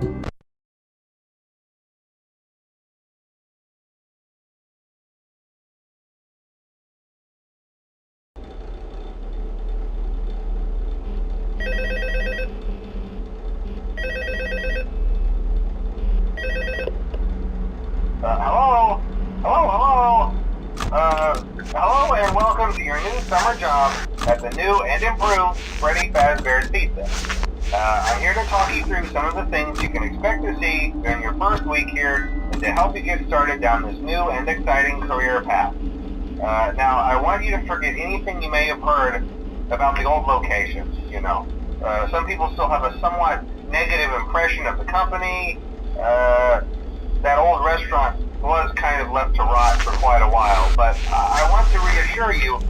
Hello? Hello and welcome to your new summer job at the new and improved Freddy Fazbear's Pizza. I'm here to talk you through some of the things you can expect to see during your first week here and to help you get started down this new and exciting career path. Now, I want you to forget anything you may have heard about the old location, you know. Some people still have a somewhat negative impression of the company. That old restaurant was kind of left to rot for quite a while, but I want to reassure you,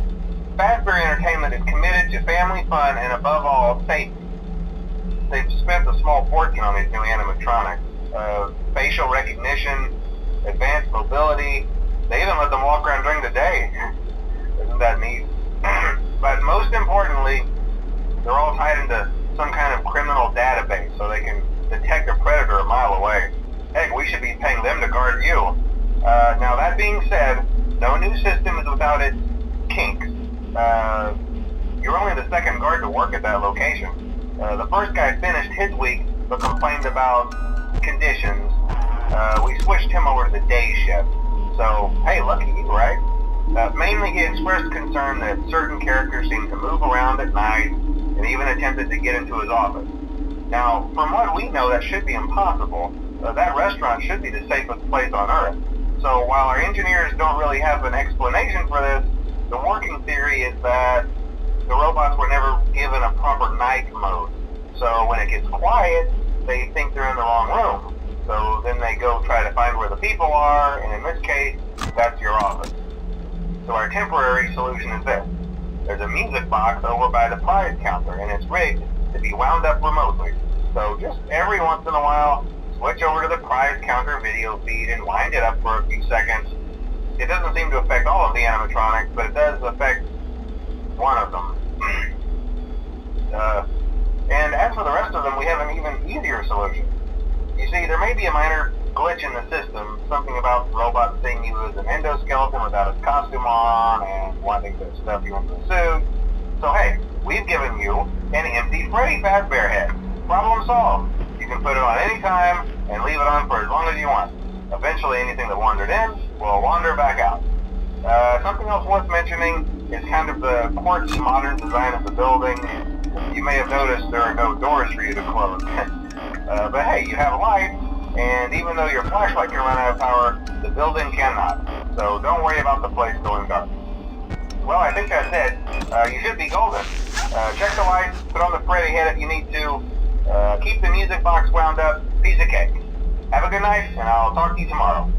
Fazbear Entertainment is committed to family fun and above all, safety. They've spent a small fortune on these new animatronics. Facial recognition, advanced mobility, they even let them walk around during the day. Isn't that neat? But most importantly, they're all tied into some kind of criminal database so they can detect a predator a mile away. Heck, we should be paying them to guard you. Now that being said, no new system is without its kinks. You're only the second guard to work at that location. The first guy finished his week but complained about conditions. We switched him over to the day shift. So, hey, lucky you, right? Mainly he expressed concern that certain characters seemed to move around at night and even attempted to get into his office. Now, from what we know, that should be impossible. That restaurant should be the safest place on Earth. So while our engineers don't really have an explanation for this, the working theory is that the robots were never given a proper night mode. So when it gets quiet, they think they're in the wrong room. So then they go try to find where the people are, and in this case, that's your office. So our temporary solution is this. There's a music box over by the prize counter, and it's rigged to be wound up remotely. So just every once in a while, switch over to the prize counter video feed and wind it up for a few seconds. It doesn't seem to affect all of the animatronics, but it does affect one of them. And as for the rest of them, we have an even easier solution. You see, there may be a minor glitch in the system, something about the robot seeing you as an endoskeleton without its costume on and wanting to stuff you into a suit. So hey, we've given you an empty Freddy Fazbear head. Problem solved. You can put it on any time and leave it on for as long as you want. Eventually anything that wandered in will wander back out. Something else worth mentioning is kind of the quartz modern design of the building. You may have noticed there are no doors for you to close. But hey, you have lights, and even though your flashlight can run out of power, the building cannot. So don't worry about the place going dark. Well, I think that's it. You should be golden. Check the lights, put on the Freddy head if you need to. Keep the music box wound up. Piece of cake. Have a good night, and I'll talk to you tomorrow.